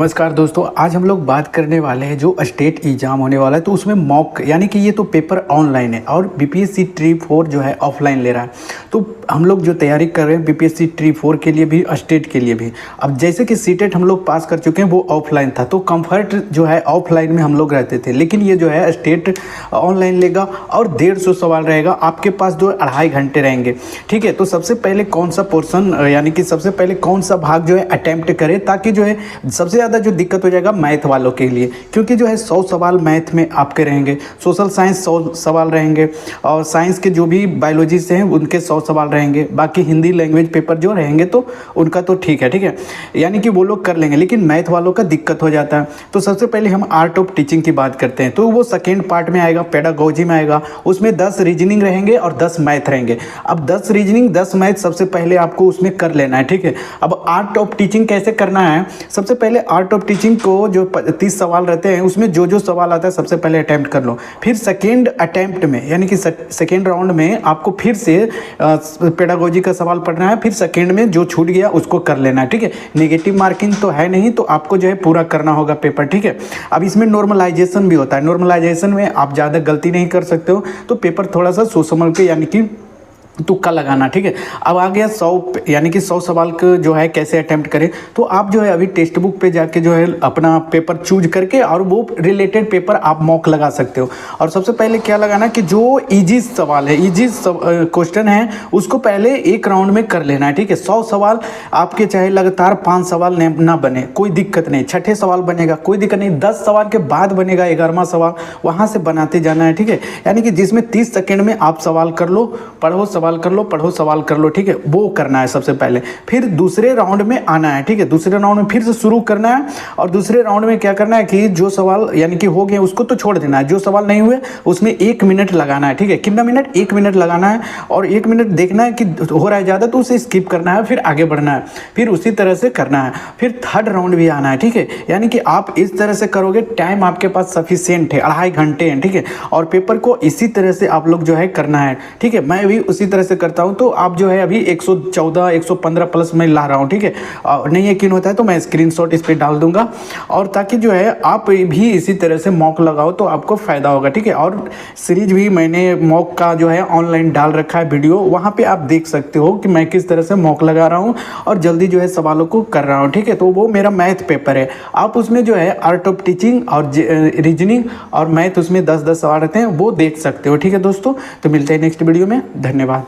नमस्कार दोस्तों, आज हम लोग बात करने वाले हैं जो स्टेट एग्जाम होने वाला है तो उसमें मॉक यानी कि ये तो पेपर ऑनलाइन है और बीपीएससी ट्री 4 जो है ऑफलाइन ले रहा है। तो हम लोग जो तैयारी कर रहे हैं बीपीएससी ट्री 4 के लिए भी स्टेट के लिए भी, अब जैसे कि सीटेट हम लोग पास कर चुके हैं वो ऑफलाइन था तो कंफर्ट जो है ऑफलाइन में हम लोग रहते थे, लेकिन ये जो है स्टेट ऑनलाइन लेगा और 150 सवाल रहेगा आपके पास जो 2.5 घंटे रहेंगे। ठीक है, तो सबसे पहले कौन सा पोर्सन यानी कि सबसे पहले कौन सा भाग जो है अटेम्प्ट करे ताकि जो है सबसे ज़्यादा जो दिक्कत हो जाएगा मैथ वालों के लिए, क्योंकि जो है 100 सवाल मैथ में आपके रहेंगे, सोशल साइंस 100 सवाल रहेंगे और साइंस के जो भी बायोलॉजी से हैं उनके 100 सवाल रहेंगे, बाकी हिंदी लैंग्वेज पेपर जो रहेंगे तो उनका तो ठीक है, यानी कि वो लोग कर लेंगे, लेकिन मैथ वालों का दिक्कत हो जाता है। तो सबसे पहले हम आर्ट ऑफ टीचिंग की बात करते हैं तो वो सेकेंड पार्ट में आएगा, पेडागोजी में आएगा, उसमें 10 रीजनिंग रहेंगे और 10 मैथ रहेंगे। अब 10 रीजनिंग 10 मैथ सबसे पहले आपको उसमें कर लेना है। ठीक है, अब आर्ट ऑफ टीचिंग कैसे करना है, सबसे पहले आर्ट ऑफ टीचिंग को जो 30 सवाल रहते हैं उसमें जो सवाल आता है सबसे पहले अटेम्प्ट कर लो, फिर सेकेंड अटेम्प्ट में यानी कि सेकेंड राउंड में आपको फिर से पेडागोजी का सवाल पढ़ना है, फिर सेकेंड में जो छूट गया उसको कर लेना है। ठीक है, नेगेटिव मार्किंग तो है नहीं तो आपको जो है पूरा करना होगा पेपर। ठीक है, अब इसमें नॉर्मलाइजेशन भी होता है, नॉर्मलाइजेशन में आप ज़्यादा गलती नहीं कर सकते हो तो पेपर थोड़ा सा सोच समझ के यानी कि तुक्का लगाना। ठीक है, अब आ गया 100 यानी कि 100 सवाल का जो है कैसे अटेम्प्ट करें, तो आप जो है अभी टेक्स्ट बुक पे जाके जो है अपना पेपर चूज करके और वो रिलेटेड पेपर आप मॉक लगा सकते हो। और सबसे पहले क्या लगाना कि जो इजी सवाल है, इजी क्वेश्चन है उसको पहले एक राउंड में कर लेना है। ठीक है, 100 सवाल आपके चाहे लगातार 5 सवाल ना बने कोई दिक्कत नहीं, छठे सवाल बनेगा कोई दिक्कत नहीं, 10 सवाल के बाद बनेगा 11वां सवाल, वहाँ से बनाते जाना है। ठीक है, यानी कि जिसमें 30 सेकेंड में आप सवाल कर लो, पढ़ो सवाल कर लो, पढ़ो सवाल कर लो। ठीक है, वो करना है सबसे पहले, फिर दूसरे राउंड में आना है। ठीक है, दूसरे राउंड में फिर से शुरू करना है और दूसरे राउंड में क्या करना है कि जो सवाल यानी कि हो गए उसको तो छोड़ देना है, जो सवाल नहीं हुए उसमें 1 मिनट लगाना है। ठीक है, कितना मिनट, 1 मिनट लगाना है और 1 मिनट देखना है कि हो रहा है ज़्यादा तो उसे स्किप करना है, फिर आगे बढ़ना है, फिर उसी तरह से करना है, फिर थर्ड राउंड भी आना है। ठीक है, यानी कि आप इस तरह से करोगे, टाइम आपके पास सफिशिएंट है, 2.5 घंटे हैं। ठीक है, और पेपर को इसी तरह से आप लोग जो है करना है। ठीक है, मैं भी उसी तरह से करता हूं तो आप जो है अभी 114 115 प्लस में ला रहा हूं। ठीक है, नहीं यकीन होता है तो मैं स्क्रीनशॉट इस पे डाल दूंगा और ताकि जो है आप भी इसी तरह से मॉक लगाओ तो आपको फायदा होगा। ठीक है, और सीरीज भी मैंने मॉक का जो है ऑनलाइन डाल रखा है वीडियो, वहां पे आप देख सकते हो कि मैं किस तरह से मॉक लगा रहा हूं और जल्दी जो है सवालों को कर रहा हूं। ठीक है, तो वो मेरा मैथ पेपर है, आप उसमें जो है आर्ट ऑफ टीचिंग और रीजनिंग और मैथ उसमें 10-10 सवाल रहते हैं वो देख सकते हो। ठीक है दोस्तों, तो मिलते हैं नेक्स्ट वीडियो में, धन्यवाद।